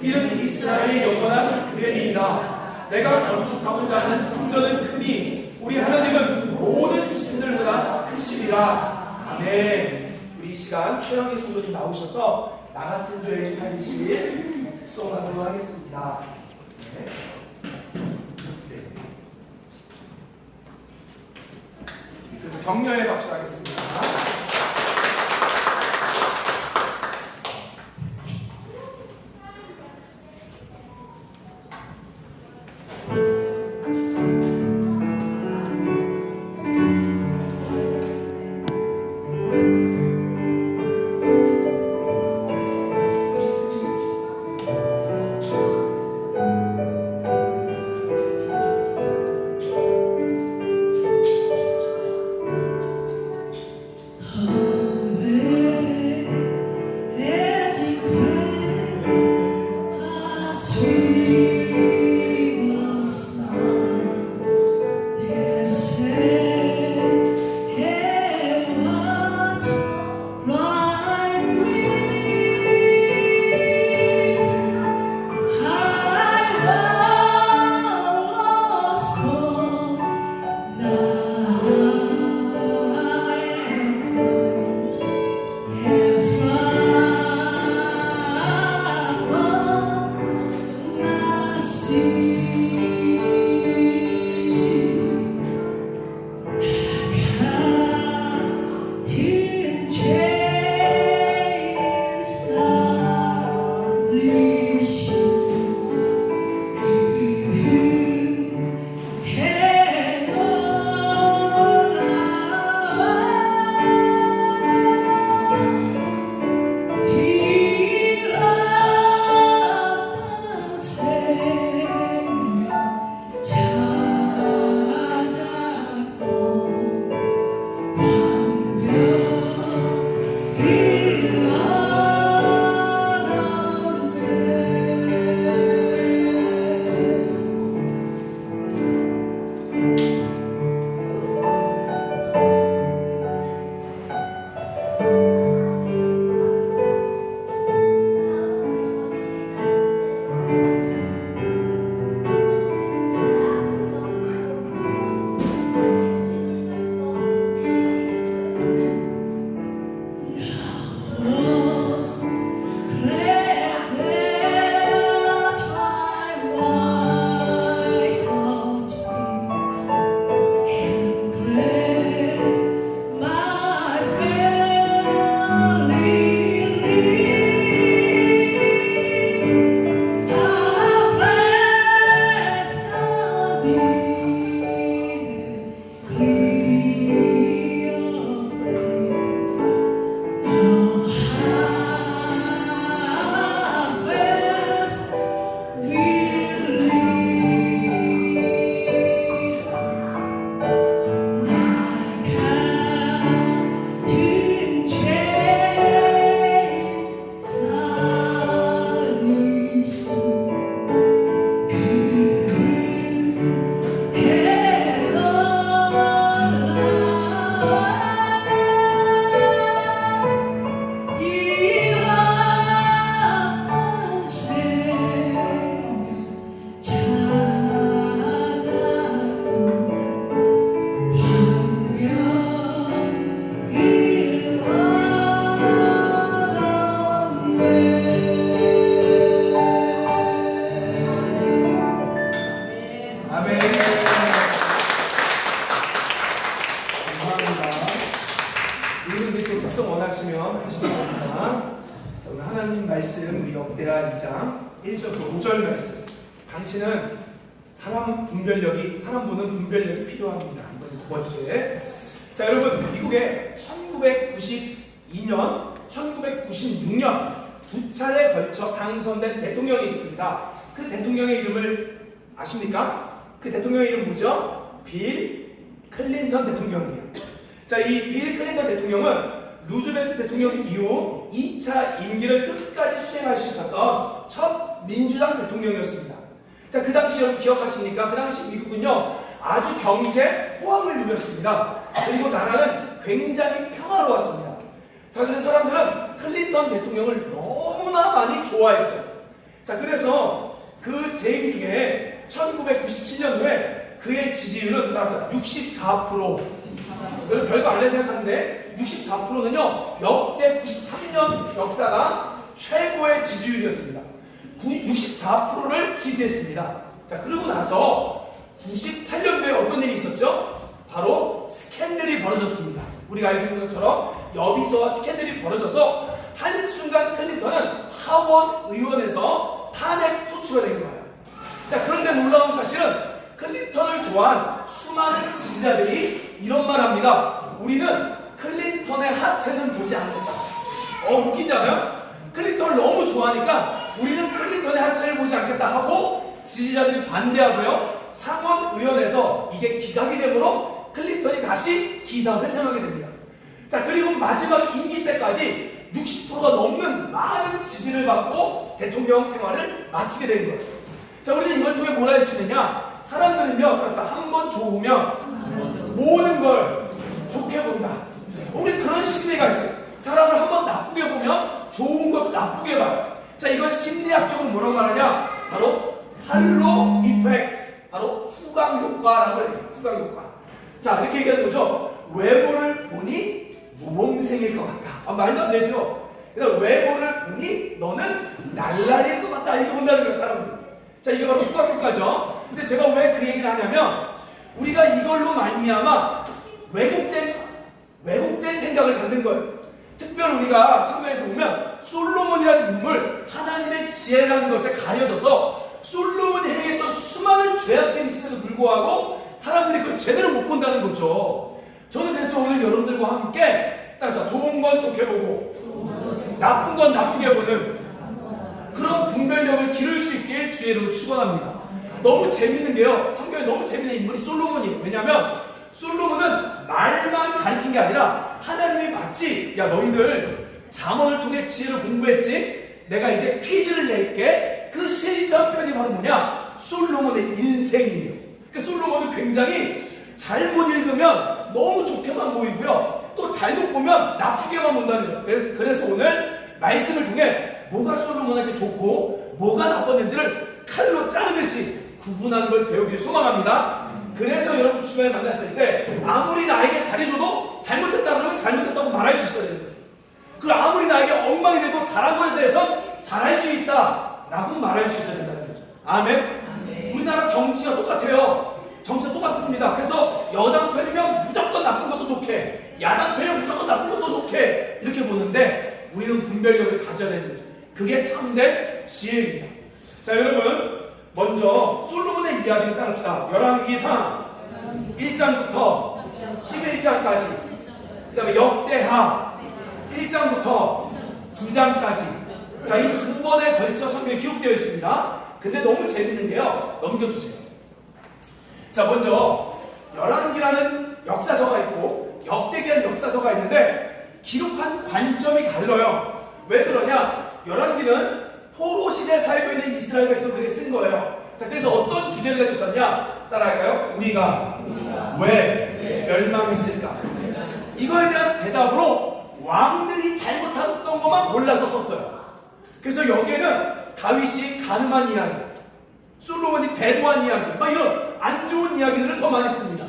이는 이스라엘의 영원한 유래니이다. 내가 건축하고자 하는 성전은 크니 우리 하나님은 모든 신들보다 크시리라. 아멘. 우리 이 시간 최영희 성도님 나오셔서 나 같은 죄인 살리실 특송하도록 하겠습니다. 네. 격려의 박수 하겠습니다. 원하시면 하시면 됩니다. 오늘 하나님 말씀 우리 역대하 2장 1절부터 5절 말씀. 당신은 사람 보는 분별력이 필요합니다. 이번 두 번째. 자, 여러분, 미국에 1992년, 1996년 두 차례 걸쳐 당선된 대통령이 있습니다. 그 대통령의 이름을 아십니까? 그 대통령의 이름 뭐죠? 빌 클린턴 대통령이에요. 자, 이 빌 클린턴 대통령은 루즈벨트 대통령 이후 2차 임기를 끝까지 수행할 수 있었던 첫 민주당 대통령이었습니다. 자, 그 당시 여러분 기억하십니까? 그 당시 미국은요, 아주 경제 호황을 누렸습니다. 그리고 나라는 굉장히 평화로웠습니다. 자, 그래서 사람들은 클린턴 대통령을 너무나 많이 좋아했어요. 자, 그래서 그 재임 중에 1997년도에 그의 지지율은 64%. 여러분 별거 아니라 생각하는데 64%는요 역대 93년 역사가 최고의 지지율이었습니다. 64%를 지지했습니다. 자, 그러고 나서 98년도에 어떤 일이 있었죠? 바로 스캔들이 벌어졌습니다. 우리가 알고 있는 것처럼 여비서와 스캔들이 벌어져서 한순간 클린턴은 하원 의원에서 탄핵 소추가 된 거예요. 자, 그런데 놀라운 사실은 클린턴을 좋아한 수많은 지지자들이 이런 말 합니다. 우리는 클린턴의 하체는 보지 않겠다. 웃기지 않아요? 클린턴을 너무 좋아하니까 우리는 클린턴의 하체를 보지 않겠다 하고 지지자들이 반대하고요. 상원의원에서 이게 기각이 되므로 클린턴이 다시 기사를 회생하게 됩니다. 자, 그리고 마지막 임기 때까지 60%가 넘는 많은 지지를 받고 대통령 생활을 마치게 된 거예요. 자, 우리는 이걸 통해 뭘 알 수 있느냐? 사람들은요, 한 번 좋으면 모든 걸 좋게 본다. 우리 그런 심리가 있어요. 사람을 한 번 나쁘게 보면 좋은 것도 나쁘게 봐요. 자, 이걸 심리학적으로 뭐라고 말하냐? 바로 할로 이펙트, 바로 후광 효과라고 해요. 후광 효과. 자, 이렇게 얘기하는 거죠. 외모를 보니 모범생일 것 같다. 말도 안 되죠. 그러니까 외모를 보니 너는 날라리일 것 같다. 이렇게 본다는 거예요, 사람들이. 자, 이게 바로 후광 효과죠. 근데 제가 왜 그 얘기를 하냐면 우리가 이걸로 말미암아 왜곡된 생각을 갖는 거예요. 특별히 우리가 성경에서 보면 솔로몬이라는 인물, 하나님의 지혜라는 것에 가려져서 솔로몬이 행했던 수많은 죄악들이 있음에도 불구하고 사람들이 그걸 제대로 못 본다는 거죠. 저는 그래서 오늘 여러분들과 함께 따라서 좋은 건 좋게 보고 나쁜 건 나쁘게 보는 그런 분별력을 기를 수 있길 주의 이름으로 축원합니다. 너무 재밌는 게요, 성경에 너무 재밌는 인물이 솔로몬이에요. 왜냐하면 솔로몬은 말만 가르친 게 아니라 하나님이 마치 야 너희들 잠언을 통해 지혜를 공부했지? 내가 이제 퀴즈를 낼게. 그 실전편이 바로 뭐냐? 솔로몬의 인생이에요. 그 솔로몬은 굉장히 잘못 읽으면 너무 좋게만 보이고요, 또 잘못 보면 나쁘게만 본다는 거예요. 그래서 오늘 말씀을 통해 뭐가 솔로몬에게 좋고 뭐가 나빴는지를 칼로 자르듯이 구분하는 걸 배우길 소망합니다. 그래서 여러분 주변에 만났을 때 아무리 나에게 잘해줘도 잘못했다 그러면 잘못했다고 말할 수 있어야 됩니다. 그리고 아무리 나에게 엉망이 돼도 잘한 것에 대해서 잘할 수 있다 라고 말할 수 있어야 된다는 거죠. 아멘. 우리나라 정치가 똑같아요. 정치가 똑같습니다. 그래서 여당 편이면 무조건 나쁜 것도 좋게, 야당 편이면 무조건 나쁜 것도 좋게 이렇게 보는데 우리는 분별력을 가져야 되는 거죠. 그게 참된 지혜입니다. 자, 여러분 먼저 솔로몬의 이야기를 따릅시다. 열왕기상 1장부터 11장까지, 그 다음에 역대하 1장부터 9장까지. 자, 이 두 번에 걸쳐 성경에 기록되어 있습니다. 근데 너무 재밌는 게요, 넘겨주세요. 자, 먼저 열왕기라는 역사서가 있고 역대기라는 역사서가 있는데 기록한 관점이 달라요. 왜 그러냐? 열왕기는 포로 시대에 살고 있는 이스라엘 백성들에게 쓴 거예요. 자, 그래서 어떤 주제를 가지고 썼냐? 따라할까요? 우리가 왜 멸망했을까? 이거에 대한 대답으로 왕들이 잘못했던 것만 골라서 썼어요. 그래서 여기에는 다윗이 가늠한 이야기, 솔로몬이 배도한 이야기, 막 이런 안 좋은 이야기들을 더 많이 씁니다.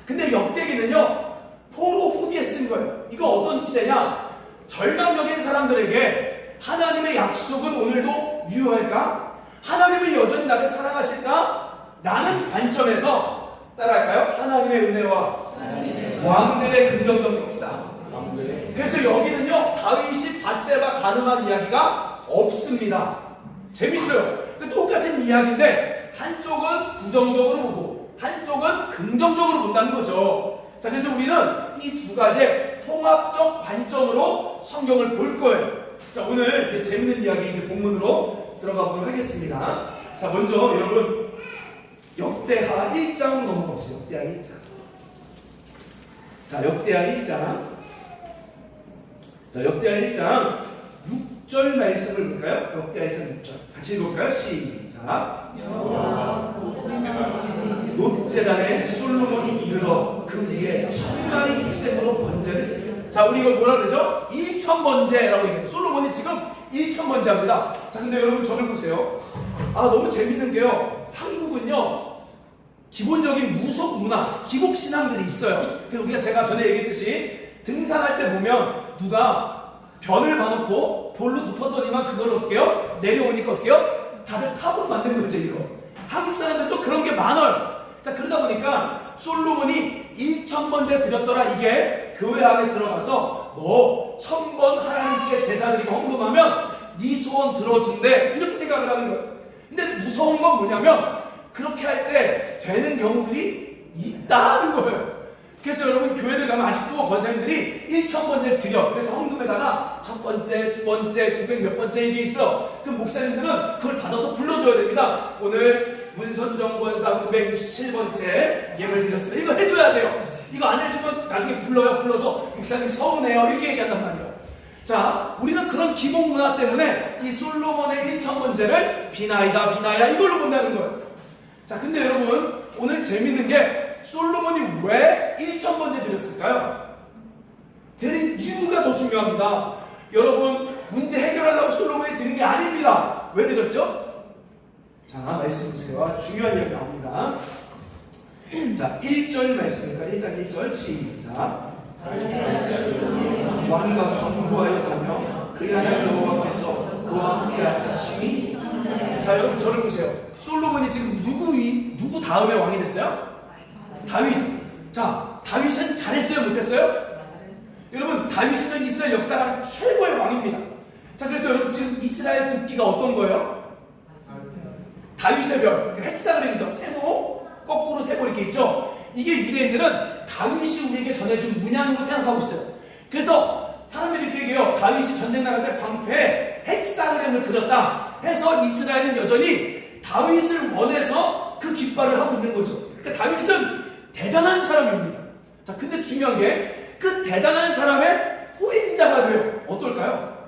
근데 역대기는요, 포로 후기에 쓴 거예요. 이거 어떤 시대냐? 절망적인 사람들에게 하나님의 약속은 오늘도 유효할까? 하나님은 여전히 나를 사랑하실까? 라는 관점에서 따라할까요? 하나님의 은혜와 왕들의 긍정적 역사. 그래서 여기는요, 다윗이 밧세바 가늠한 이야기가 없습니다. 재밌어요. 똑같은 이야기인데 한쪽은 부정적으로 보고 한쪽은 긍정적으로 본다는 거죠. 자, 그래서 우리는 이 두 가지의 통합적 관점으로 성경을 볼 거예요. 자, 오늘 이제 재밌는 이야기 이제 본문으로 들어가 보도록 하겠습니다. 자, 먼저 여러분 역대하 1장으로 넘어가보세요. 역대하 1장. 자, 역대하 1장. 자, 역대하 1장 6절 말씀을 볼까요? 역대하 1장 6절. 같이 읽어볼까요? 시작. 놋제단에 솔로몬이 이르러 그 위에 1000마리 객색으로 번제를. 자, 우리 이걸 뭐라 그러죠? 1000번제라고 얘기해요. 솔로몬이 지금 1,000번째합니다. 자, 근데 여러분 저를 보세요. 너무 재밌는 게요. 한국은요, 기본적인 무속 문화, 기복 신앙들이 있어요. 그래서 우리가 제가 전에 얘기했듯이 등산할 때 보면 누가 변을 봐놓고 돌로 덮었더니만 그걸 어떻게 해요? 내려오니까 어떻게 해요? 다들 탑으로 만든 거죠, 이거. 한국 사람들 좀 그런 게 많아요. 자, 그러다 보니까 솔로몬이 1,000번째 드렸더라. 이게 교회 안에 들어가서 너 1,000번 하나님께 제사 드리고 헌금하면 네 소원 들어준대. 이렇게 생각을 하는 거예요. 근데 무서운 건 뭐냐면 그렇게 할 때 되는 경우들이 있다는 거예요. 그래서 여러분 교회들 가면 아직도 권사님들이 1,000번째 드려. 그래서 헌금에다가 첫 번째, 두 번째, 900 몇 번째 이게 있어. 그 목사님들은 그걸 받아서 불러줘야 됩니다. 오늘 문선정 권사 967번째 예물 드렸으면 이거 해줘야 돼요. 이거 안 해주면 나중에 불러서 목사님 서운해요. 이렇게 얘기한단 말이에요. 자, 우리는 그런 기복 문화 때문에 이 솔로몬의 1,000번째를 비나이다 이걸로 본다는 거예요. 자, 근데 여러분 오늘 재밌는 게 솔로몬이 왜 1,000번째 드렸을까요? 드린 이유가 더 중요합니다. 여러분 문제 해결하려고 솔로몬이 드린 게 아닙니다. 왜 드렸죠? 자, 말씀 보세요. 중요한 이야기 나옵니다. 자, 1절 말씀입니다. 1장 1절 시작. 왕과 경고하여 가며 그의 하나님 여호와께서 그와 함께 하사시니. 자, 여러분 저를 보세요. 솔로몬이 지금 누구 다음에 왕이 됐어요? 다윗. 자, 다윗은 잘했어요, 못했어요? 여러분, 다윗은 이스라엘 역사상 최고의 왕입니다. 자, 그래서 여러분 지금 이스라엘 국기가 어떤 거예요? 다윗의 별, 헥사그램이죠. 세모, 거꾸로 세모 이렇게 있죠. 이게 유대인들은 다윗이 우리에게 전해준 문양으로 생각하고 있어요. 그래서 사람들이 이렇게 얘기해요. 다윗이 전쟁 나갈 때 방패에 헥사그램을 그렸다 해서 이스라엘은 여전히 다윗을 원해서 그 깃발을 하고 있는 거죠. 그러니까 다윗은 대단한 사람입니다. 자, 근데 중요한 게 그 대단한 사람의 후임자가 돼요. 어떨까요?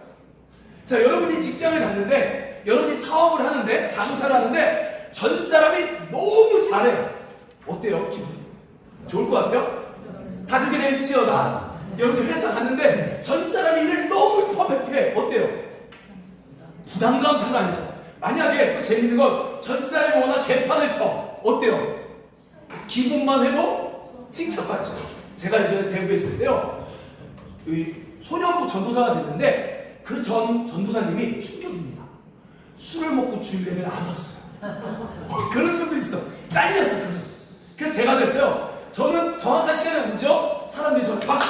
자, 여러분이 직장을 갔는데, 여러분이 사업을 하는데, 장사를 하는데 전 사람이 너무 잘해. 어때요? 기분 좋을 것 같아요? 다 그렇게 될지어다. 여러분이 회사 갔는데 전 사람이 일을 너무 퍼펙트해. 어때요? 부담감 장난 아니죠. 만약에 또 재밌는 건 전 사람이 워낙 개판을 쳐. 어때요? 기분만 해도 칭찬받죠. 제가 예전에 대구에 있을 때요, 소년부 전도사가 됐는데 그 전도사님이 충격입니다. 술을 먹고 주일내면 안 왔어요. 그런 분들 있어. 잘렸어. 그래서 제가 됐어요. 저는 정확한 시간에 오죠. 사람들이 저를 막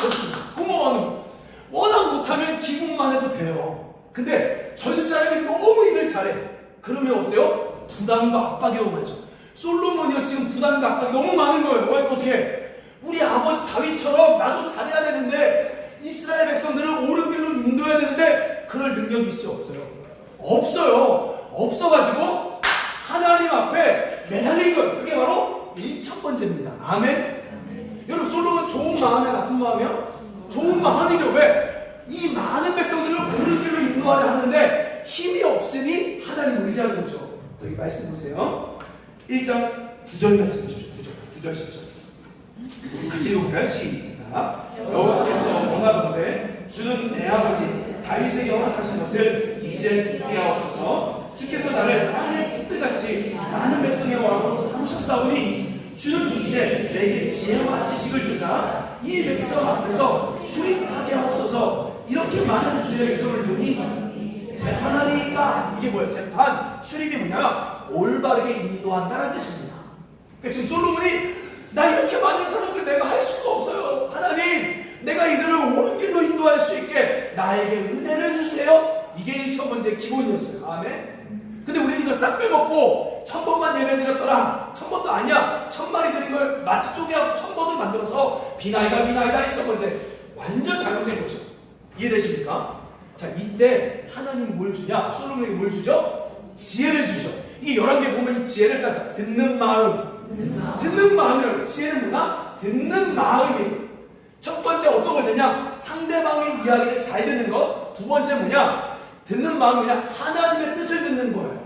고마워하는 거. 워낙 못하면 기분만 해도 돼요. 근데 전 사람이 너무 일을 잘해. 그러면 어때요? 부담과 압박이 너무 많죠. 솔로몬이요, 지금 부담과 압박이 너무 많은 거예요. 왜 어떻게? 우리 아버지 다윗처럼 나도 잘해야 되는데 이스라엘 백성들을 옳은 길로 인도해야 되는데 그럴 능력이 있어요, 없어요? 없어요. 없어가지고 하나님 앞에 매달린 거예요. 그게 바로 1,000번째입니다. 아멘? 여러분, 솔로몬 좋은 마음이야, 나쁜 마음이야? 좋은 마음이죠. 왜? 이 많은 백성들을 옳은 길로 인도하려 하는데 힘이 없으니 하나님 의지하는 거죠. 여기 말씀 보세요. 1장 9절 말씀 보십시오. 9절 10절. 같이 읽어볼까요? 시작. 여호와께서 원하건대 주는 내 아버지 다윗에게 허락하신 것을 이제 듣게 하옵소서. 주께서 나를 땅의 티끌같이 많은 백성의 왕으로 삼으셨사오니 주는 이제 내게 지혜와 지식을 주사 이 백성 앞에서 출입하게 하옵소서. 이렇게 많은 주의 백성을 눈이 재판하리까. 이게 뭐예요? 재판, 출입이 뭐냐면 올바르게 인도한다는 뜻입니다. 그러니까 지금 솔로몬이 나 이렇게 많은 사람들 내가 할 수가 없어요. 하나님, 내가 이들을 옳은 길로 인도할 수 있게 나에게 은혜를 주세요. 이게 1,000번째 기본이었어요. 아멘. 근데 우리는 이거 싹 빼먹고 1,000번만 예배 드렸더라. 1,000번도 아니야. 1,000마리 드린 걸 마치 쪼개하고 1,000번을 만들어서 비나이다 1,000번째. 완전 잘못된 거죠. 이해되십니까? 자, 이때 하나님 뭘 주냐? 솔로몬에게 뭘 주죠? 지혜를 주죠. 이 11개 보면 이 지혜를 딱 듣는 마음. 듣는 마음이라고. 지혜는 뭐냐? 듣는 마음이. 첫 번째 어떤 걸 듣냐? 상대방의 이야기를 잘 듣는 것. 두 번째 뭐냐? 듣는 마음이 뭐냐? 하나님의 뜻을 듣는 거예요.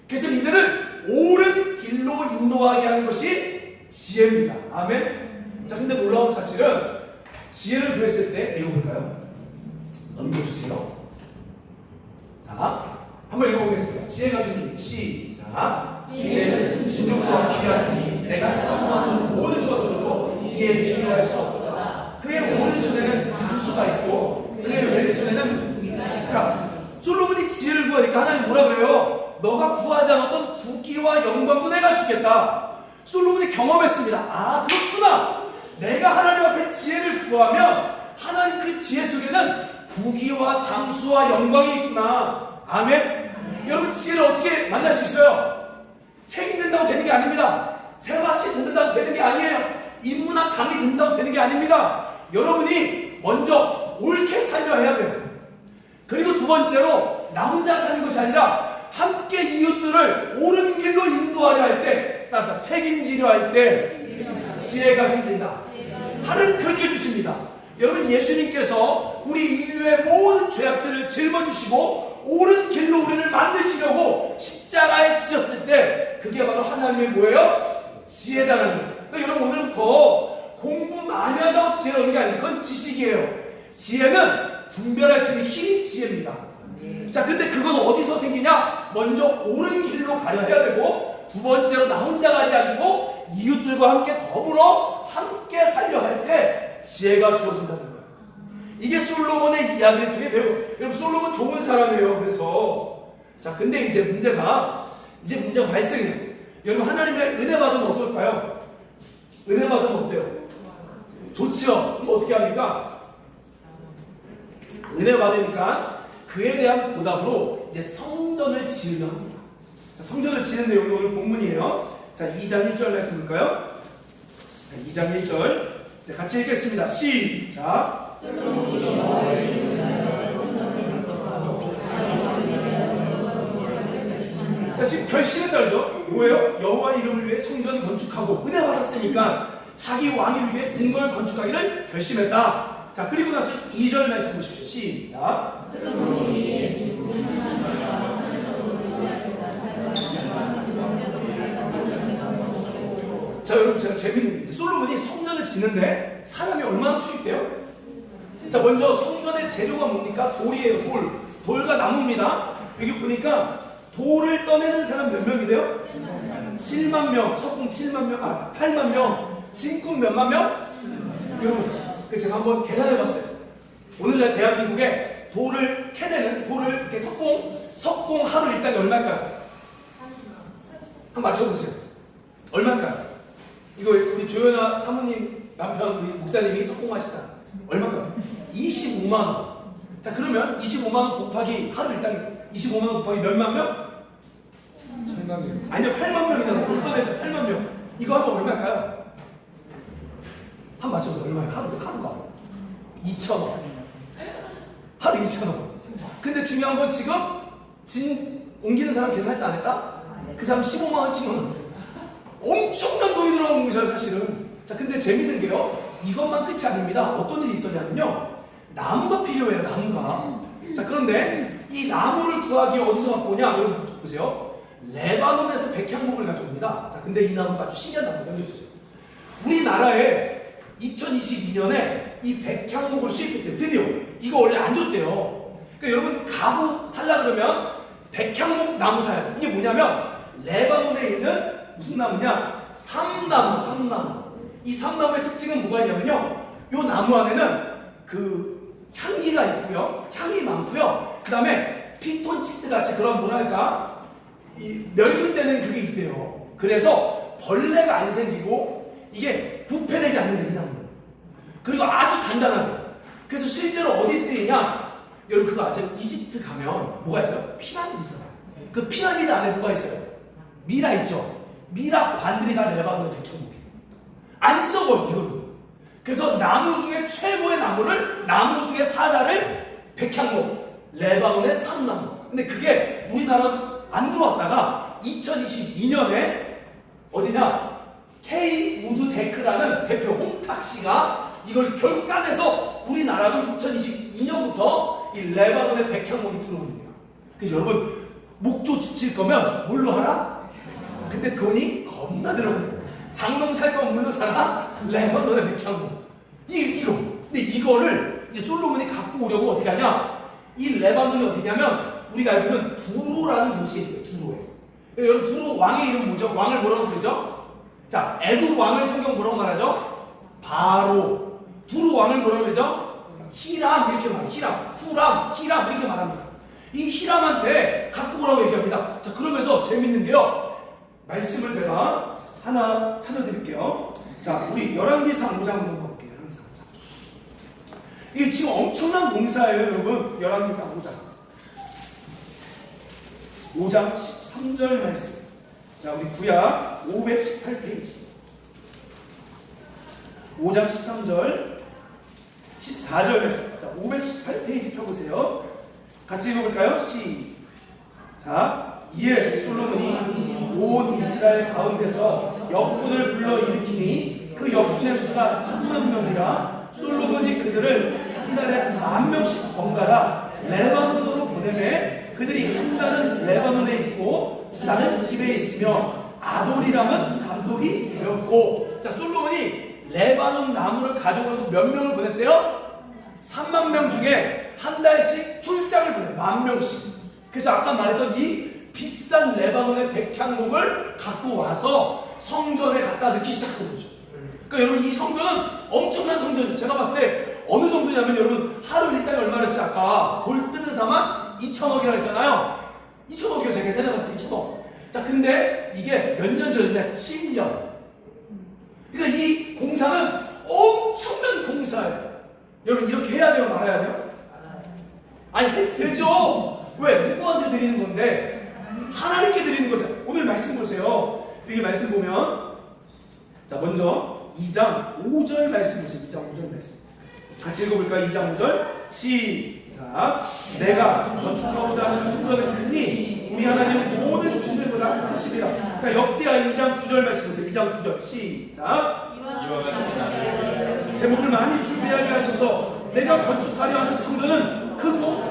그래서 이들을 옳은 길로 인도하게 하는 것이 지혜입니다. 아멘. 자, 근데 놀라운 사실은 지혜를 구했을 때 읽어볼까요? 넘겨주세요. 자, 한번 읽어보겠습니다. 지혜가 주니 시작. 지혜는 신중과 귀하니 내가 사모하는 모든 것으로도 이에 비교할 수 없다. 그의 오른손에는 장수가 있고 그의 왼손에는 자, 솔로몬이 지혜를 구하니까 하나님 뭐라 그래요? 너가 구하지 않았던 부귀와 영광도 내가 주겠다. 솔로몬이 경험했습니다. 아, 그렇구나. 내가 하나님 앞에 지혜를 구하면 하나님 그 지혜 속에는 부귀와 장수와 영광이 있구나. 아멘. 여러분, 지혜를 어떻게 만날 수 있어요? 책 읽는다고 되는 게 아닙니다. 세바시 듣는다고 되는 게 아니에요. 인문학 강의 듣는다고 되는 게 아닙니다. 여러분이 먼저 옳게 살려 해야 돼요. 그리고 두 번째로 나 혼자 사는 것이 아니라 함께 이웃들을 옳은 길로 인도하려 할 때, 따라서 책임지려 할 때 지혜가 생긴다. 하나님 그렇게 주십니다. 여러분, 예수님께서 우리 인류의 모든 죄악들을 짊어지시고 옳은 길로 우리를 만드시려고 십자가에 지셨을 때 그게 바로 하나님의 뭐예요? 지혜다라는 거예요. 그러니까 여러분, 오늘부터 공부 많이 한다고 지혜를 얻는 게 아니에요. 그건 지식이에요. 지혜는 분별할 수 있는 힘이 지혜입니다. 자, 근데 그건 어디서 생기냐? 먼저 옳은 길로 가려 해야 되고, 두 번째로 나 혼자 가지 않고 이웃들과 함께 더불어 함께 살려 할 때 지혜가 주어진다는 거예요. 이게 솔로몬의 이야기를 통해 배우고, 여러분, 솔로몬 좋은 사람이에요. 그래서 자, 근데 이제 문제가 발생해요. 여러분, 하나님의 은혜 받으면 어떨까요? 은혜 받으면 어때요? 좋죠. 그럼 어떻게 합니까? 은혜 받으니까 그에 대한 보답으로 이제 성전을 지으려 합니다. 자, 성전을 지는 내용이 오늘 본문이에요. 자, 2장 1절 말씀 볼까요? 자, 2장 1절. 자, 같이 읽겠습니다. 시작. 자, 지금 결심했다죠. 뭐예요? 여호와 이름을 위해 성전을 건축하고 은혜 받았으니까 자기 왕위를 위해 궁궐을 건축하기를 결심했다. 자, 그리고 나서 2절 말씀 보십시오. 시작. 자, 여러분, 제가 재밌는 게 솔로몬이 성전을 지는데 사람이 얼마나 투입돼요? 자, 먼저 성전의 재료가 뭡니까? 돌이에요. 돌과 나무입니다. 여기 보니까 돌을 떠내는 사람 몇 명이 돼요? 7만 명, 석궁 7만 명, 8만 명, 진궁 몇만 명? 여러분, 제가 한번 계산해봤어요. 오늘날 대한민국에 돌을 캐내는, 돌을 이렇게 석궁 하루 일당이 얼마일까요? 한번 맞춰보세요. 얼마일까요? 이거 우리 조연아 사모님 남편 우리 목사님이 석궁하시잖아. 얼마일까요? 25만 원. 자, 그러면 25만 원 곱하기 하루 일당 25만 원 곱하기 몇만 명? 8만 명. 아니요, 8만 명이잖아. 돌 떠내자 8만 명. 이거 하면 얼마일까요? 한 맞춰보세요. 얼마예요? 하루가 2,000원. 하루 2,000원. 근데 중요한 건 지금 옮기는 사람 계산할 때 안 했다? 그 사람 15만 원 치면 엄청난 돈이 들어가는 거죠, 사실은. 자, 근데 재밌는 게요, 이것만 끝이 아닙니다. 어떤 일이 있었냐면요, 나무가 필요해요. 나무가. 자, 그런데 이 나무를 구하기 어디서 갖고 오냐? 여러분 보세요. 레바논에서 백향목을 가져옵니다. 자, 근데 이 나무가 아주 신기한 나무가 생겨주세요. 우리나라에 2022년에 이 백향목을 수입했대요. 드디어. 이거 원래 안 줬대요. 그러니까 여러분, 가구 살라 그러면 백향목 나무 사야 돼. 이게 뭐냐면 레바논에 있는 무슨 나무냐? 삼나무. 이 삼나무의 특징은 뭐가 있냐면요, 요 나무 안에는 그 향기가 있고요, 향이 많고요, 그 다음에 피톤치드 같이 그런 뭐랄까, 이 멸균되는 그게 있대요. 그래서 벌레가 안 생기고 이게 부패되지 않는데, 이 나무는. 그리고 아주 단단하대. 그래서 실제로 어디 쓰이냐? 여러분 그거 아세요? 이집트 가면 뭐가 있어요? 피라미드 있잖아요. 그 피라미드 안에 뭐가 있어요? 미라 있죠? 미라 관들이 다 레바논의 백향목이에요. 안 썩어요, 이거는. 그래서 나무 중에 최고의 나무 중에 사자를 백향목, 레바논의 삼나무. 근데 그게 우리나라 안 들어왔다가 2022년에 어디냐? K 우드 데크라는 대표 홍탁 씨가 이걸 결국 따내서 우리나라도 2022년부터 이 레바논의 백향목이 들어옵니다. 그래서 여러분, 목조 집 질 거면 뭘로 하라? 근데 돈이 겁나 들어가요. 장롱 살 거면 뭘로 사라? 레바논의 백향목. 이거. 근데 이거를 이제 솔로몬이 갖고 오려고 어떻게 하냐? 이 레바논이 어디냐면 우리가 알고 있는 두로라는 도시에 있어요. 두로에. 여러분 두로 왕의 이름 뭐죠? 왕을 뭐라고 부르죠? 자, 에도 왕을 성경 뭐라고 말하죠? 바로. 두로 왕을 뭐라고 그러죠? 히람 이렇게 말해요. 히람, 후람, 히람 이렇게 말합니다. 이 히람한테 갖고 오라고 얘기합니다. 자, 그러면서 재밌는 게요. 말씀을 제가 하나 찾아드릴게요. 자, 우리 열왕기상 5장 한번 볼게요. 열왕기상 5장. 이게 지금 엄청난 공사예요, 여러분. 열왕기상 5장. 5장 13절 말씀. 자, 우리 구약 518페이지. 5장 13절, 14절 말씀. 자, 518페이지 펴보세요. 같이 읽어볼까요? 시작. 이에 솔로몬이 온 이스라엘 가운데서 역군을 불러 일으키니 그 역군의 수가 3만 명이라 솔로몬이 그들을 한 달에 10,000명씩 번갈아 레바논으로 보내매 그들이 한 달은 레바논에 있고 두 달은 집에 있으며 아돌이람은 감독이 되었고. 자, 솔로몬이 레바논 나무를 가져오려고 몇 명을 보냈대요? 3만 명 중에 한 달씩 출장을 보내. 10,000명씩. 그래서 아까 말했던 이 비싼 레바논의 백향목을 갖고 와서 성전에 갖다 넣기 시작한 거죠. 그러니까 여러분, 이 성전은 엄청난 성전이에요. 제가 봤을 때 어느 정도냐면, 여러분 하루 일당이 얼마나 했어요? 아까 돌 뜨는 사만 2,000억이라고 했잖아요. 2,000억이요. 제가 계산해봤어요. 2,000억. 자, 근데 이게 몇 년 전이냐? 7년. 그러니까 이 공사는 엄청난 공사예요. 여러분, 이렇게 해야 돼요? 말아야 돼요? 아니, 해도 되죠. 왜? 누구한테 드리는 건데? 하나님께 드리는 거죠. 오늘 말씀 보세요. 여기 말씀 보면, 자, 먼저 2장 5절 말씀 보세요. 2장 5절 말씀 같이 읽어볼까요? 2장 5절 시작. 내가 건축하고자 하는 성전은 크니 우리 하나님 모든 신들보다 크시리라. 자, 역대하 2장 9절 말씀 보세요. 2장 9절 시작. 제목을 많이 준비하게 하셔서 내가 건축하려 하는 성전은 크고,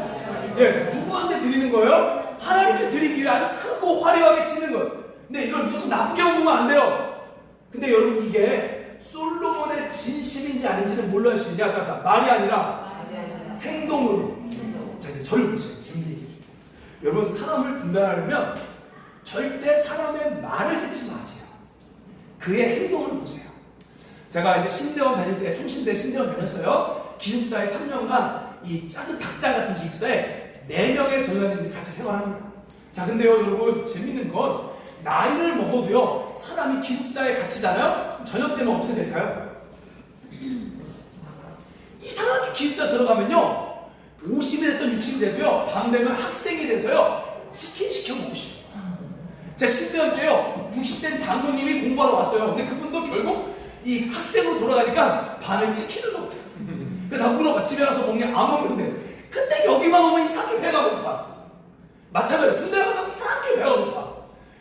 예, 누구한테 드리는 거예요? 하나님께 드리기 위해 아주 크고 화려하게 치는 거예요. 근데 이걸 무조건 나쁘게 보면 안 돼요. 근데 여러분, 이게 솔로몬의 진심인지 아닌지는 뭘로 할 수 있냐? 아까 말이 아니라 행동으로. 자, 이제 저를 보세요. 재밌는 얘기 해줄게요. 여러분, 사람을 분별하려면 절대 사람의 말을 듣지 마세요. 그의 행동을 보세요. 제가 이제 신대원 다닐 때, 총신대 신대원 다녔어요. 기숙사에 3년간 이 작은 닭장 같은 기숙사에 4명의 전도사님들이 같이 생활합니다. 자, 근데요, 여러분, 재밌는 건 나이를 먹어도요, 사람이 기숙사에 갇히잖아요? 저녁 되면 어떻게 될까요? 이상하게 기숙사 들어가면요, 50이 됐든 60이 돼도요, 밤 되면 학생이 돼서요, 치킨 시켜 먹고 싶어요. 제가 신대원 때요, 60된 장모님이 공부하러 왔어요. 근데 그분도 결국 이 학생으로 돌아가니까 밤에 치킨을 먹더라고요. 그래서 다 물어봐. 집에 가서 먹냐? 안 먹는데. 근데 여기만 오면 이상하게 배가 고파. 마찬가지로 군대 가면 이상하게 배가 고파.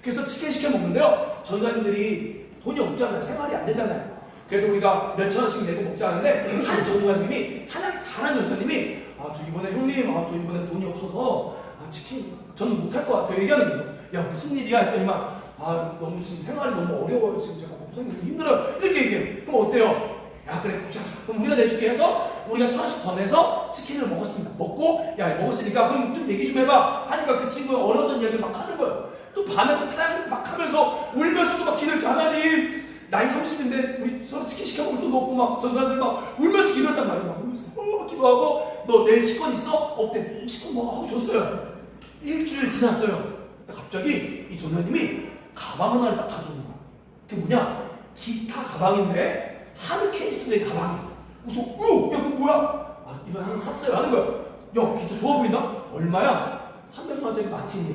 그래서 치킨 시켜 먹는데요, 전도사님들이 돈이 없잖아요. 생활이 안 되잖아요. 그래서 우리가 몇천 원씩 내고 먹자 하는데, 한 전도사님이, 찬양 잘한 전도사님이, 아, 저 이번에 형님, 아, 저 이번에 돈이 없어서 치킨 저는 못할 것 같아요. 얘기하는 거죠. 야, 무슨 일이야? 했더니만, 아, 너무 지금 생활이 너무 어려워요. 지금 제가 무슨 힘들어요. 이렇게 얘기해요. 그럼 어때요? 야, 그래, 자, 그럼 우리가 내줄게 해서 우리가 1,000원씩 더 내서 치킨을 먹었습니다. 먹고, 야, 먹었으니까 그럼 좀 얘기 좀 해봐 하니까 그 친구가 어려웠던 이야기를 막 하는 거예요. 또 밤에 또 찬양 막 하면서 울면서 또 막 기도했죠. 하나님, 나이 30인데 우리 서로 치킨 시켜 먹을 돈도 없고 막 전사들 막 울면서 기도했단 말이에요. 막 울면서 막 기도하고, 너 내일 식권 있어? 없대. 식권 먹어 하고 줬어요. 일주일 지났어요. 갑자기 이 전사님이 가방 하나를 딱 가져오는 거야. 그게 뭐냐? 기타 가방인데 하드 케이스의 가방이야. 그래서 야, 그거 뭐야? 아, 이거 하나 샀어요 하는 거야. 야, 기타 좋아 보인다? 얼마야? 300만 원짜리 마티니.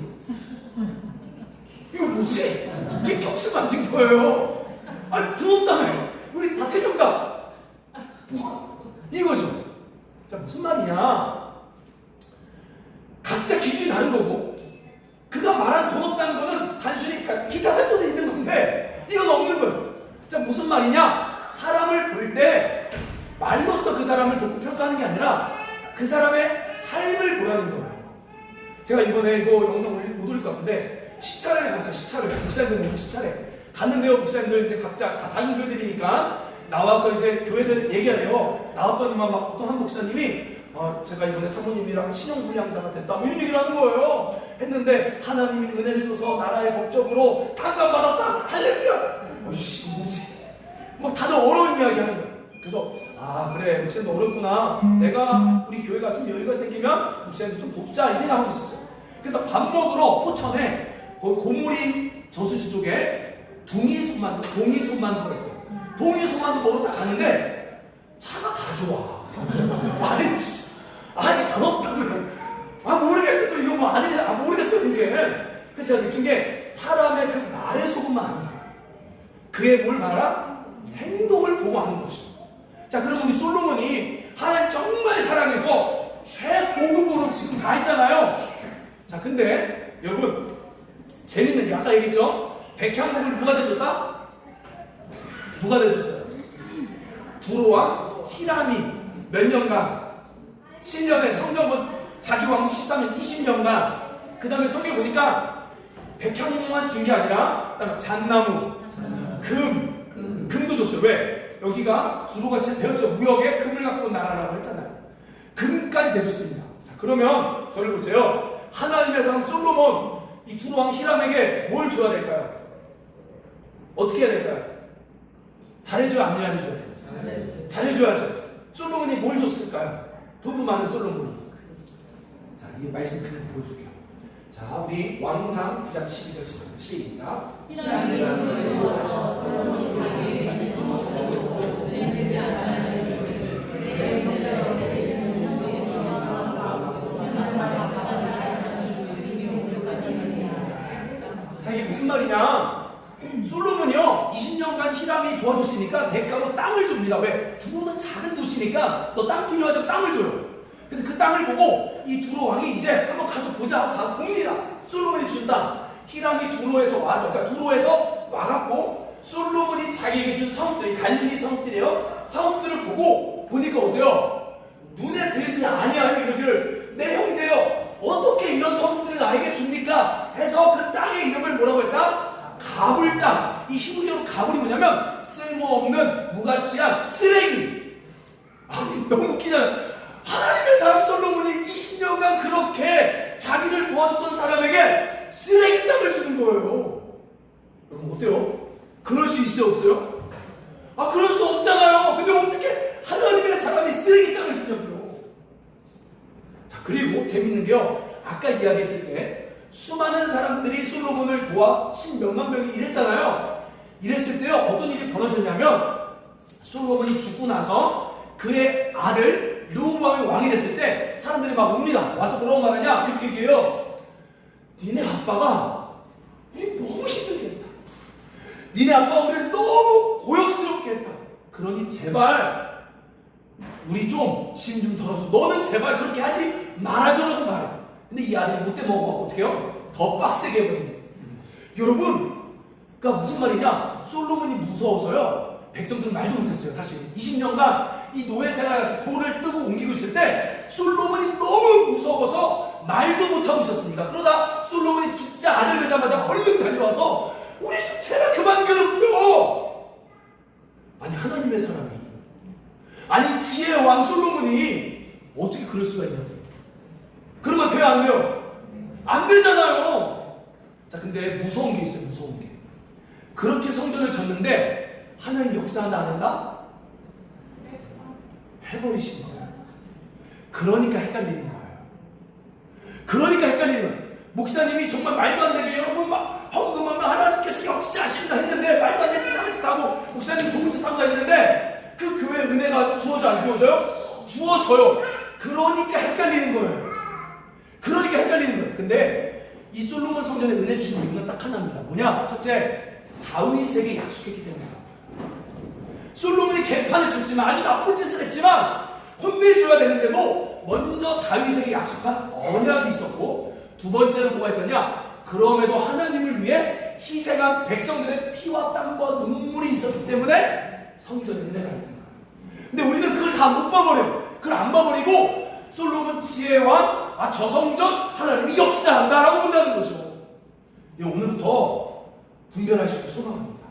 이거 뭐지? 디톡스 마신 거예요. 아니, 돈 없다며. 우리 다 3명 다. 이거죠. 자, 무슨 말이냐? 각자 기준이 다른 거고, 그가 말한 돈 없다는 거는 단순히 기타 살 돈이 있는 건데, 이건 없는 거예요. 자, 무슨 말이냐? 사람을 볼 때 말로써 그 사람을 돕고 평가하는 게 아니라 그 사람의 삶을 보라는 거예요. 제가 이번에 이거 영상 못 올릴 것 같은데, 시차를 갔어요. 시차를. 목사님들 모두 시차래. 갔는데요, 목사님들 각자 다 작은 교회들이니까 나와서 이제 교회들 얘기하래요. 나왔더니만 막 어떤 한 목사님이 제가 이번에 사모님이랑 신용불량자가 됐다 뭐 이런 얘기를 하는 거예요. 했는데 하나님이 은혜를 줘서 나라의 법적으로 탕감받았다 할렐루야. 어이씨 뭐지? 막 다들 어려운 이야기 하는 거예요. 그래서 그래 목사님도 어렵구나. 내가 우리 교회가 좀 여유가 생기면 목사님도 좀 돕자 이 생각하고 있었어요. 그래서 밥 먹으러 포천에 거기 고무리 저수지 쪽에 동이소만두가 있어요. 동이소만두 먹으러 딱 가는데 차가 다 좋아. 아니 더럽다면 모르겠어. 또 이거 뭐 모르겠어요 이게. 그래서 제가 느낀 게 사람의 그 말에 속으면 안 돼. 그의 뭘 말아? 행동을 보고 하는 것이죠. 자, 그럼 우리 솔로몬이 하나님 정말 사랑해서 최고급으로 지금 다 했잖아요. 자, 근데 여러분 재밌는 게 아까 얘기했죠? 백향목을 누가 대줬다? 누가 대줬어요? 두로와 히람이 몇 년간? 7년에 성경은 자기 왕국 13년 20년간. 그 다음에 성경 보니까 백향목만 준 게 아니라 잣나무, 금도 줬어요. 왜? 여기가 두로가 지금 배웠죠. 무역에 금을 갖고 온 나라라고 했잖아요. 금까지 대줬습니다. 자, 그러면 저를 보세요. 하나님의 사람 솔로몬 이 두로왕 히람에게 뭘 줘야 될까요? 어떻게 해야 될까요? 잘해줘야 안 잘해줘야 돼요? 잘해줘야죠. 솔로몬이 뭘 줬을까요? 돈도 많은 솔로몬이. 자, 이 말씀 그냥 보여줄게요. 자, 우리 왕상 9장 12절 시작. 자, 이게 무슨 말이냐? 솔로몬이요 20년간 히람이 도와줬으니까 대가로 땅을 줍니다. 왜? 두로는 작은 도시니까 너 땅 필요하죠? 땅을 줘요. 그래서 그 땅을 보고 이 두로 왕이 이제 한번 가서 보자. 가서 봅니다. 솔로몬이 준 땅. 히람이 두로에서 와서, 그러니까 두로에서 와갖고 솔로몬이 자기에게 준 성읍들이 갈릴리 성읍들이에요. 성읍들을 보고 보니까 어때요? 눈에 들지 아니하여 이러기를 내 형제여 어떻게 이런 성읍들을 나에게 줍니까? 해서 그 땅의 이름을 뭐라고 했다? 가불 땅. 이 히브리어로 가불이 뭐냐면 쓸모없는 무가치한 쓰레기. 아니 너무 웃기잖아요. 하나님의 사람 솔로몬이 20년간 그렇게 자기를 도와줬던 사람에게 쓰레기 땅을 주는 거예요. 여러분 어때요? 그럴 수 있어요 없어요? 그럴 수 없잖아요. 근데 어떻게 하나님의 사람이 쓰레기 땅을 주냐고요. 자, 그리고 재밌는 게요. 아까 이야기했을 때 수많은 사람들이 솔로몬을 도와 십몇만 명이 일했잖아요. 이랬을 때요 어떤 일이 벌어졌냐면 솔로몬이 죽고 나서 그의 아들 르호보암이 왕이 됐을 때 사람들이 막 옵니다. 와서 뭐라고 말하냐 이렇게 얘기해요. 니네 아빠가 우리 너무 힘들게 했다. 니네 아빠가 우리를 너무 고역스럽게 했다. 그러니 제발 우리 좀 짐 좀 덜어줘. 너는 제발 그렇게 하지 말아줘라고 말해. 근데 이 아들이 못돼 먹어갖고 어떻게 해요? 더 빡세게 해버린 거예요. 여러분 그러니까 무슨 말이냐? 솔로몬이 무서워서요 백성들은 말도 못했어요. 사실 20년간 이 노예 생활같이 돌을 뜨고 옮기고 있을 때 솔로몬이 너무 무서워서 말도 못하고 있었습니다. 그러다 솔로몬이 진짜 아들 되자마자 얼른 달려와서 우리 좀 제발 그만 괴롭혀. 아니 하나님의 사람이 아니 지혜의 왕 솔로몬이 어떻게 그럴 수가 있냐고요. 그러면 돼요 안 돼요? 안 되잖아요. 자, 근데 무서운 게 있어요. 무서운 게 그렇게 성전을 졌는데 하나님 역사한다 안 한다? 해버리신 거예요. 그러니까 헷갈리는 거예요. 그러니까 헷갈리는 거예요. 목사님이 정말 말도 안 되게 여러분 막 헌금하면 하나님께서 역사하신다 했는데 말도 안 되는 이상한 짓 하고 목사님 좋은 짓 하고 다니는데 그 교회 은혜가 주어져 안 주어져요? 주어져요. 그러니까 헷갈리는 거예요. 그러니까 헷갈리는 거예요. 근데 이 솔로몬 성전에 은혜 주신 이유는 딱 하나입니다. 뭐냐? 첫째, 다윗에게 약속했기 때문이에요. 솔로몬이 개판을 쳤지만 아주 나쁜 짓을 했지만 혼내줘야 되는데도 먼저 다윗에게 약속한 언약이 있었고 두 번째는 뭐가 있었냐? 그럼에도 하나님을 위해 희생한 백성들의 피와 땀과 눈물이 있었기 때문에 성전에 은혜가 있는 거예요. 근데 우리는 그걸 다 못 봐버려요. 그걸 안 봐버리고 솔로몬 지혜왕 저 성전 하나님이 역사한다라고 본다는 거죠. 오늘부터 분별할 수 있게 소망합니다.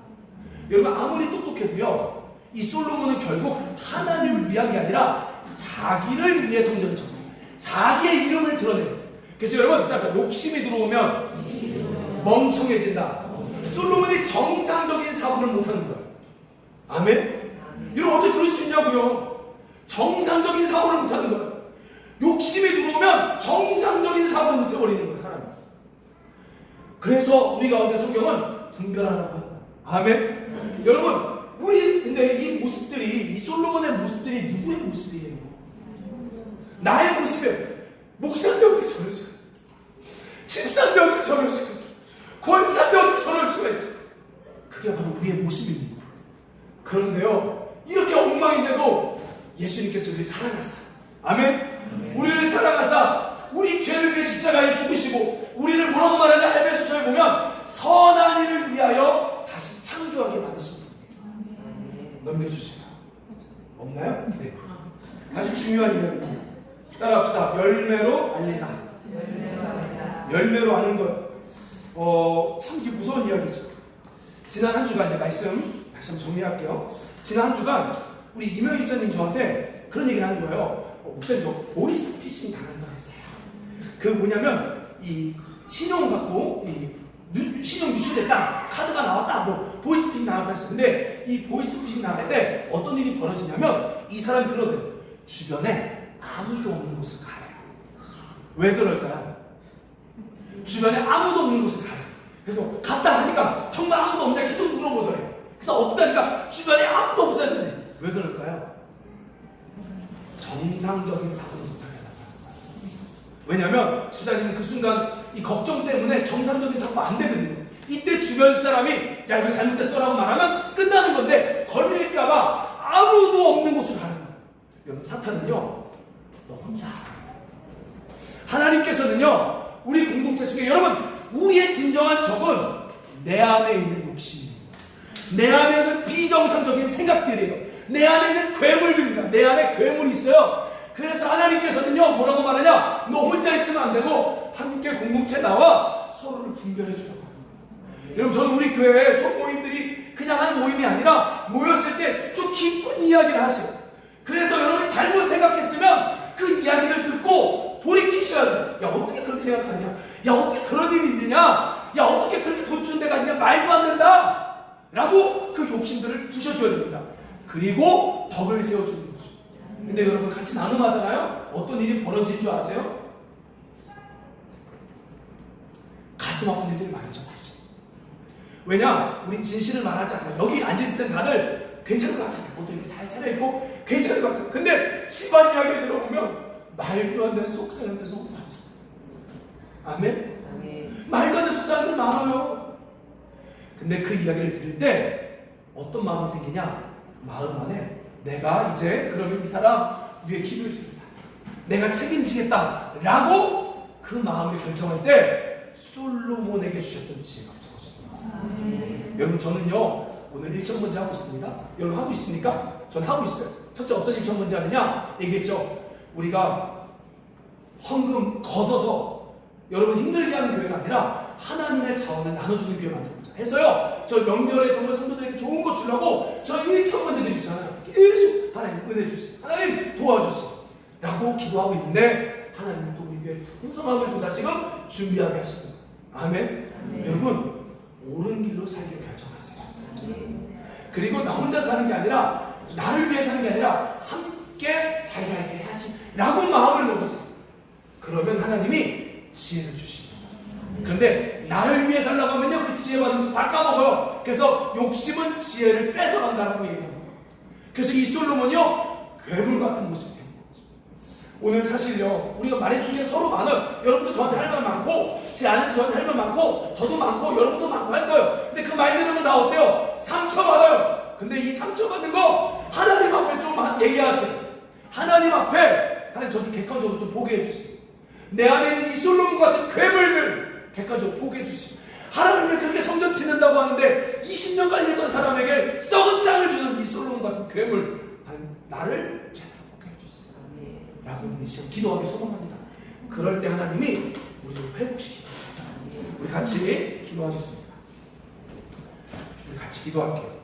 여러분 아무리 똑똑해도요 이 솔로몬은 결국 하나님을 위한 게 아니라 자기를 위해 성전을 짓고 자기의 이름을 드러내요. 그래서 여러분 딱 욕심이 들어오면 멍청해진다. 솔로몬이 정상적인 사고를 못하는 거예요. 아멘? 여러분 어떻게 그럴 수 있냐고요. 정상적인 사고를 못하는 거예요. 욕심이 들어오면 정상적인 사고를 못해버리는 거예요, 사람이. 그래서 우리 가운데 성경은 분별하라고 합니다. 아멘? 여러분 우리 근데 이 모습들이, 이 솔로몬의 모습들이 누구의 모습이에요? 나의 모습이에요. 목사인데 어떻게 저럴 수가 있어? 집사인데 어떻게 저럴 수가 있어? 권사인데 어떻게 저럴 수가 있어? 그게 바로 우리의 모습입니다. 그런데요, 이렇게 엉망인데도 예수님께서 우리를 사랑하사, 아멘? 우리를 사랑하사 우리 죄를 위해 십자가에 죽으시고 우리를 뭐라고 말하냐, 에베소서에 보면 선한 일을 위하여 다시 창조하게 만드신 분이에요. 넘겨주세요. 없나요? 네. 아주 중요한 이야기입니다. 따라합시다. 열매로 알리라. 열매로 아는 것. 참 이게 무서운 이야기죠. 지난 한 주간, 말씀 다시 한번 정리할게요. 지난 한 주간 우리 이명희 집사님 저한테 그런 얘기를 하는 거예요. 목사님 저 보이스피싱 당한 거 했어요. 그 뭐냐면 이 신용 갖고 신용 유출됐다, 카드가 나왔다, 뭐 보이스피싱 나왔다 했어요. 근데 이 보이스피싱 나갈 때 어떤 일이 벌어지냐면 이 사람이 그러거든요. 주변에 아무도 없는 곳을 가요. 왜 그럴까요? 주변에 아무도 없는 곳을 가요. 그래서 갔다 하니까 정말 아무도 없냐 계속 물어보더래요. 그래서 없다니까 주변에 아무도 없어야 되는데 왜 그럴까요? 정상적인 사고를 못하게 하는 거예요. 왜냐하면 집사님은 그 순간 이 걱정 때문에 정상적인 사고가 안 되거든요. 이때 주변 사람이 야 이거 잘못됐어라고 말하면 끝나는 건데 걸릴까봐 아무도 없는 곳을 가는 거예요. 여러분 사탄은요, 너 혼자. 하나님께서는요, 우리 공동체 속에 여러분 우리의 진정한 적은 내 안에 있는 욕심입니다. 내 안에 있는 비정상적인 생각들이에요. 내 안에 있는 괴물들입니다. 내 안에 괴물이 있어요. 그래서 하나님께서는요 뭐라고 말하냐, 너 혼자 있으면 안 되고 함께 공동체 나와 서로를 분별해 주라고 합니다. 여러분 저는 우리 교회에 소모임들이 그냥 하는 모임이 아니라 모였을 때 좀 깊은 이야기를 하세요. 그래서 여러분이 잘못 생각했으면 그 이야기를 듣고 돌이키셔야 돼요. 야 어떻게 그렇게 생각하냐, 야 어떻게 그런 일이 있느냐, 야 어떻게 그렇게 돈 주는 데가 있냐, 말도 안 된다 라고 그 욕심들을 부셔줘야 됩니다. 그리고 덕을 세워주는 거죠. 근데 여러분 같이 나눔하잖아요. 어떤 일이 벌어질 줄 아세요? 가슴 아픈 일들이 많죠 사실. 왜냐, 우리 진실을 말하지 않아요. 여기 앉아있을 땐 다들 괜찮은 것 같잖아요. 옷도 이렇게 잘 차려입고 괜찮은 것 같잖아요. 근데 집안 이야기 들어보면 말도 안 되는 속사람들 너무 많죠. 아멘? 아멘. 말도 안 되는 속사람들 많아요. 근데 그 이야기를 들을 때 어떤 마음이 생기냐, 마음 안에 내가 이제 그러면 이 사람 위에 기도해 주겠다, 내가 책임지겠다 라고 그 마음을 결정할 때 솔로몬에게 주셨던 지혜가 없어졌습니다. 여러분 저는요 오늘 1,000번째 하고 있습니다. 여러분 하고 있습니까? 저는 하고 있어요. 첫째 어떤 1,000번째 하느냐 얘기했죠. 우리가 헌금 걷어서 여러분 힘들게 하는 교회가 아니라 하나님의 자원을 나눠주는 교회 만들고자 해서요, 저 명절에 정말 성도들에게 좋은 거 주려고 저 1,000번째 드리잖아요. 계속 하나님 은혜 주세요, 하나님 도와주세요 라고 기도하고 있는데 하나님은 또 우리 교회 풍성함을 주사 지금 준비하게 하십니다. 아멘? 아멘. 여러분 옳은 길로 살기를 결정하세요. 아멘. 그리고 나 혼자 사는 게 아니라, 나를 위해 사는 게 아니라 함께 잘 살게 해야지 라고 마음을 먹으세요. 그러면 하나님이 지혜를 주십니다. 그런데 나를 위해 살라고 하면요 그 지혜 받은 것도 다 까먹어요. 그래서 욕심은 지혜를 뺏어간다고 얘기합니다. 그래서 이 솔로몬이요 괴물 같은 모습이 되는 거죠. 오늘 사실요 우리가 말해준 게 서로 많아요. 여러분도 저한테 할 말 많고 제 아내도 저한테 할 말 많고 저도 많고 여러분도 많고 할 거예요. 근데 그 말 들으면 나 어때요? 상처받아요. 근데 이 상처받는 거 하나님 앞에 좀 얘기하세요. 하나님 앞에 하나님 저도 객관적으로 좀 보게 해주세요. 내 안에 있는 이 솔로몬 같은 괴물들 객관적으로 보게 해주세요. 하나님이 그렇게 성전 짓는다고 하는데 20년간 있던 사람에게 썩은 땅을 주는 이 솔로몬 같은 괴물, 하나님 나를 제대로 보게 해주세요 라고 이 시간 기도하기 소망합니다. 그럴 때 하나님이 우리를 회복시킵니다. 우리 같이 기도하겠습니다. 우리 같이 기도할게요.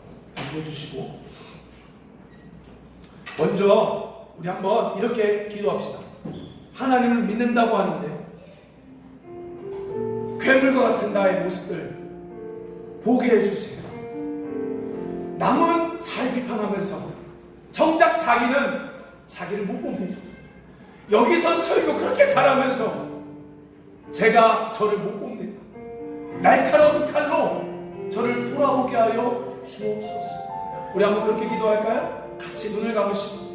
보여주시고 먼저 우리 한번 이렇게 기도합시다. 하나님을 믿는다고 하는데 괴물과 같은 나의 모습을 보게 해주세요. 남은 잘 비판하면서 정작 자기는 자기를 못 봅니다. 여기선 설교 그렇게 잘하면서 제가 저를 못 봅니다. 날카로운 칼로 저를 돌아보게 하여 주옵소서. 우리 한번 그렇게 기도할까요? 같이 눈을 감으시고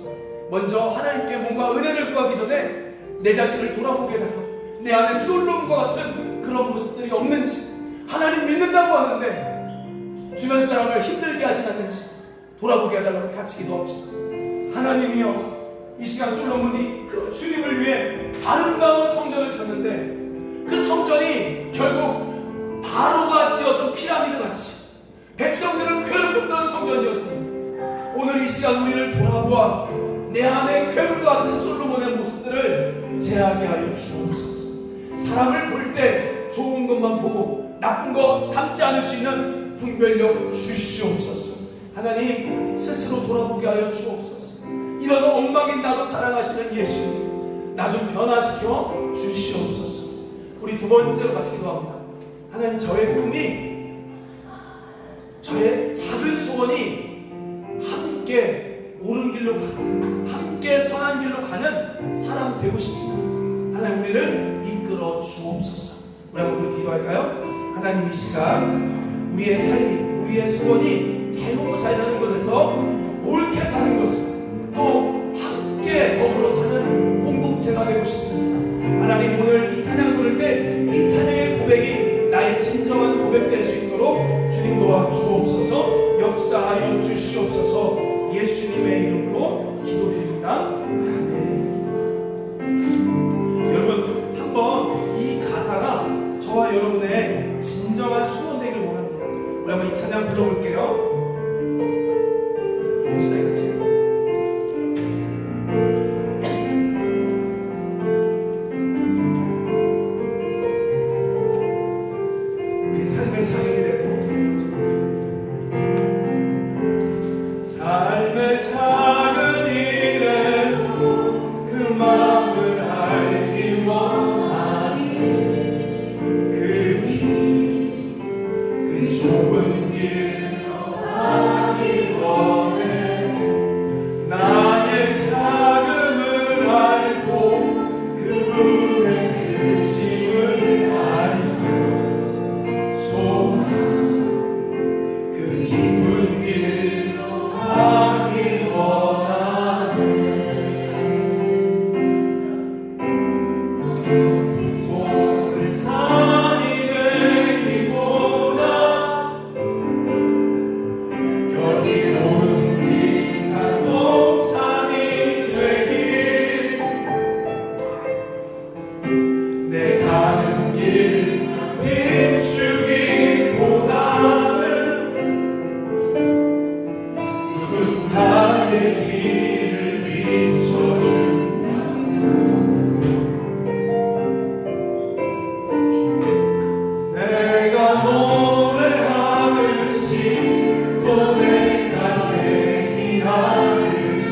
먼저 하나님께 뭔가 은혜를 구하기 전에 내 자신을 돌아보게 해달라. 내 안에 솔로몬과 같은 그런 모습들이 없는지, 하나님 믿는다고 하는데 주변 사람을 힘들게 하진 않는지 돌아보게 해달라고 같이 기도합시다. 하나님이여, 이 시간 솔로몬이 그 주님을 위해 아름다운 성전을 쳤는데 그 성전이 결국 바로가 지었던 피라미드 같이 백성들을 괴롭혔던 성전이었습니다. 오늘 이 시간 우리를 돌아보아 내 안에 괴물과 같은 솔로몬의 모습들을 제하게 하여 주옵소서. 사람을 볼 때 좋은 것만 보고 나쁜 거 담지 않을 수 있는 분별력 주시옵소서. 하나님 스스로 돌아보게 하여 주옵소서. 이런 엉망인 나도 사랑하시는 예수님, 나 좀 변화시켜 주시옵소서. 우리 두 번째로 같이 기도합니다. 하나님, 저의 꿈이, 저의 작은 소원이 함께 옳은 길로 가는, 함께 선한 길로 가는 사람 되고 싶습니다. 하나님, 우리를 이끌어 주옵소서. 우리 한번 그렇게 기도할까요? 하나님, 이 시간 우리의 삶이, 우리의 소원이 잘 먹고 잘 사는 것에서 옳게 사는 것을, 또 함께 더불어 사는 공동체가 되고 싶습니다. 하나님, 오늘 이 찬양 부를 때 이 찬양의 고백이 나의 진정한 고백될 수 있도록 주님 도와 주옵소서. 역사하여 주시옵소서. 예수님의 이름으로 기도드립니다. 아멘. 여러분, 한번 이 가사가 저와 여러분의 진정한 소원 되기를 원합니다. 우리 한번 이 찬양 불러볼게요. 같이. 우리 삶의 작은 일에도, 삶의 작은 일에도 그 마음을 알기 원하니, 그 좁은 길로 가기 원해. 나의 작음을 알고 그분의 크심을 알고 소망, 그 깊은 길로 가기 원하네. 속을 산이 되기보다 여기 묵직한 동산이 되길, 내 가는 길 비추기보다는 누군가의 길을 비춰준다면 내가 노래하듯이 또 내가 얘기하듯이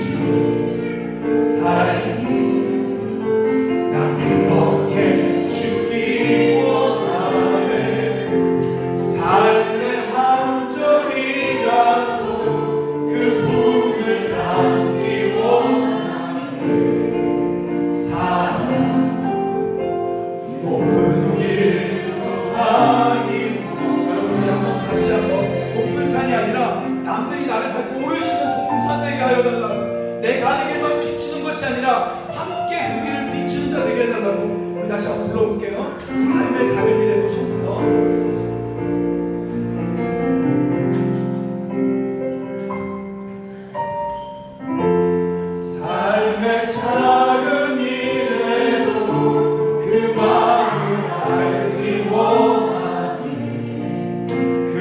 삶이 나 그렇게 주기 원하네. 삶의 한 절이라도 그분을 닮기 원하네. 사랑 높은 길로 가기. 여러분이 한번 다시 한번, 높은 산이 아니라 남들이 나를 밟고 오를 수 있는 동산 되게 하여 달라고, 내 가는 길만 비추는 것이 아니라 함께 그 길을 비추는 자 되게 해달라고 우리 다시 한번 불러볼게요. 삶의 작은 일에도 좀더 삶의 작은 일에도 그 마음을 알기 원하니, 그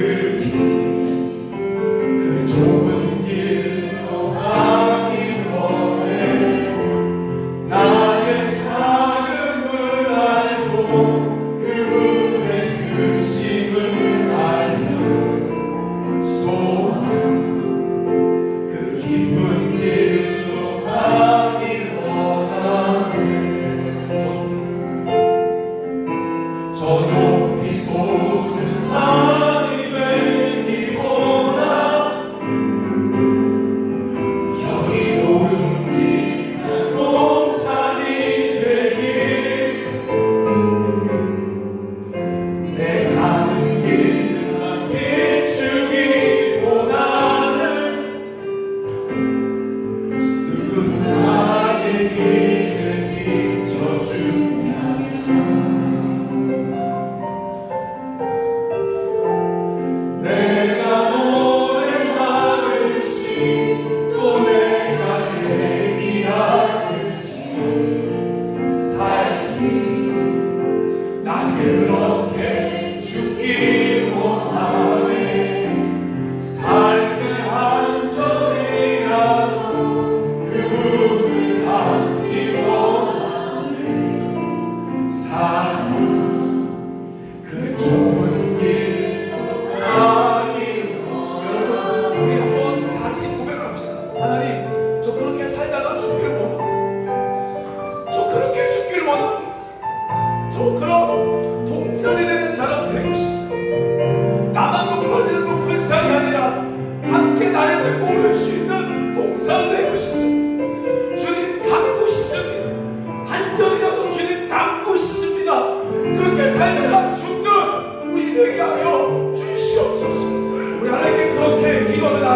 좁은 길로 가기 원해. 나의 작음을 알고 그분의 그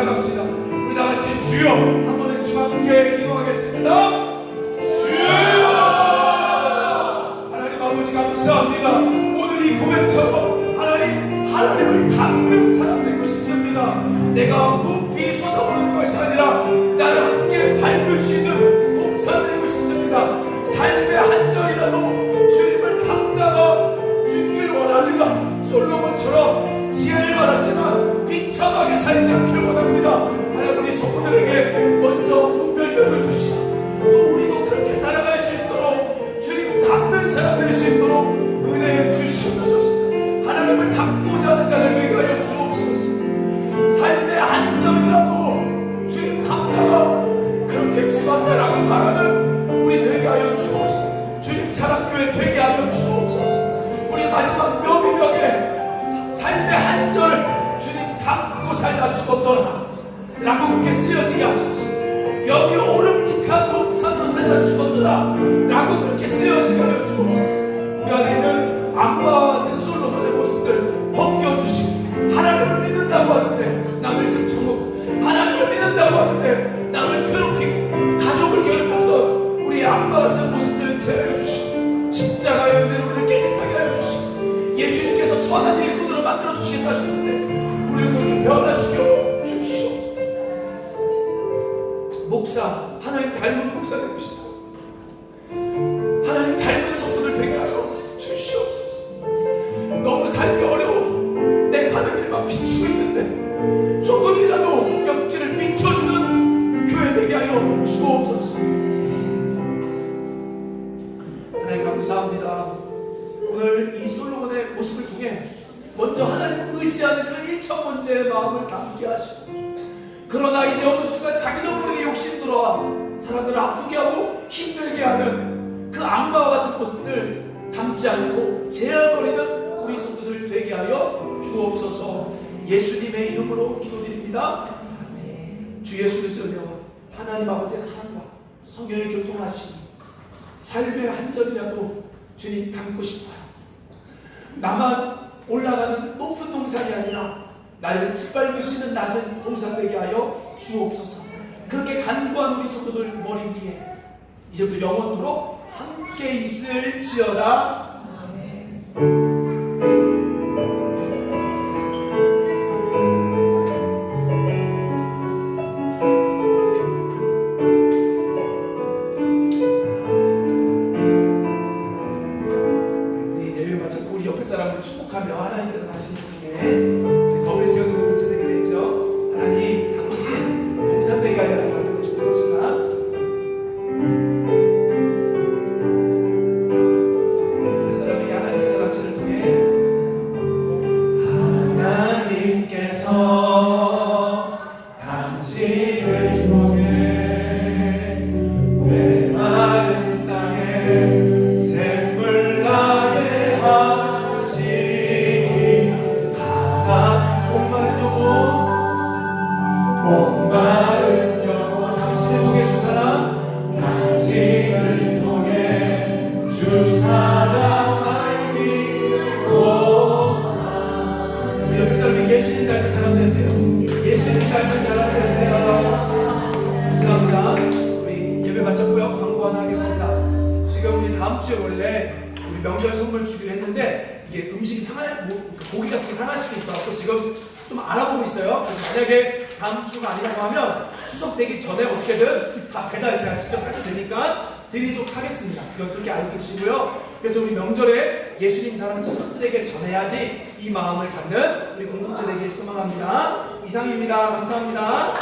나갑시다. 우리 다 같이 주여 한번 주와 함께 기도하겠습니다. 주여! 하나님 아버지 감사합니다. 오늘 이 고백처럼 하나님을 닮는 사람 되고 싶습니다. 내가 높이 솟아오르는 것이 아니라 나를 함께 밟을 수 있는 봉사 되고 싶습니다. 삶의 한 절이라도 주님을 닮다가 죽길 원합니다. 솔로몬처럼 지혜를 받았지만 비참하게 살지 않길 원합니다. 하나님 우리 성도들에게 먼저 분별력을 주시고 또 우리도 그렇게 살아갈 수 있도록 주님 닮는 사람 될 수 있도록 은혜 주시옵소서. 하나님을 닮고자 하는 자를 되게 하여 주옵소서. 삶의 한 절이라도 주님 닮다가 그렇게 주한다라고 말하는 우리 되게 하여 주옵소서. 주님 사랑교회 되게 하여 주옵소서. 우리 마지막 묘비명에 삶의 한 절을 주님 닮고 살다 죽었더라 라고 그렇게 쓰여지게 하소서. 여기 오름직한 동산으로 살다 죽었더라 라고 그렇게 쓰여지게 하여 주옵소서. 우리 안에 있는 악마와 같은 솔로몬의 모습들 벗겨주시고 하나님을 믿는다고 하는데 남을 등쳐먹고 하나님을 믿는다고 하는데 남을 괴롭히고 가족을 괴롭혔던 우리의 악마 같은 모습들을 제어해 주시고 십자가의 은혜로 우리를 깨끗하게 하여 주시고 예수님께서 선한 일꾼으로 만들어 주시겠다 하셨는데 우리를 그렇게 변화시켜 주시옵소서. 목사 하나님 닮은 목사 되고 싶다. 하나님 닮은 성도들 되게 하여 주시옵소서. 너무 살기 어려워. 내 가는 길만 비추고 있는데 조금이라도 옆길을 비춰주는 교회 되게 하여 주옵소서. 하나님 감사합니다. 오늘 이 솔로몬의 모습을 통해 먼저 하나님을 의지하는 그 일천번째의 마음을 담게 하시고 그러나 이제 어느 순간 자기도 모르게 욕심 들어와 사람들을 아프게 하고 힘들게 하는 그 악마와 같은 모습들 담지 않고 제어버리는 우리 성도들 되게 하여 주옵소서. 예수님의 이름으로 기도드립니다. 주 예수 그리스도의 은혜와 하나님 아버지의 사랑과 성령의 교통하심 삶의 한 절이라도 주님 닮고 싶어요. 나만 올라가는 높은 동산이 아니라 나를 짓밟을 수 있는 낮은 동산 되게 하여 주옵소서. 그렇게 간구한 우리 성도들 머리 위에 이제부터 영원토록 함께 있을지어다. 우리 내일 마쳤고 우리 옆에 사람을 축복하며 하나님께서 당신에게 거울에 세우는 공체 되게 되죠. 하나님 당신 동산 되게 하여 달라고 축복합시다. 예수님 닮은 사람 되세요. 예수님 닮은 사람 되세요. 감사합니다. 우리 예배 마쳤고요. 광고 하나 하겠습니다. 지금 우리 다음 주에 원래 우리 명절 선물 주기로 했는데 이게 음식이 상할, 고기 같은 게 상할 수도 있어서 지금 좀 알아보고 있어요. 그래서 만약에 다음 주가 아니라고 하면 추석 되기 전에 어떻게든 다 배달 제가 직접 해도 되니까 드리도록 하겠습니다. 그건 그렇게 알고 계시고요. 그래서 우리 명절에 예수님 사랑 친척들에게 전해야지 이 마음을 갖는 우리 공동체 되길 소망합니다. 이상입니다. 감사합니다.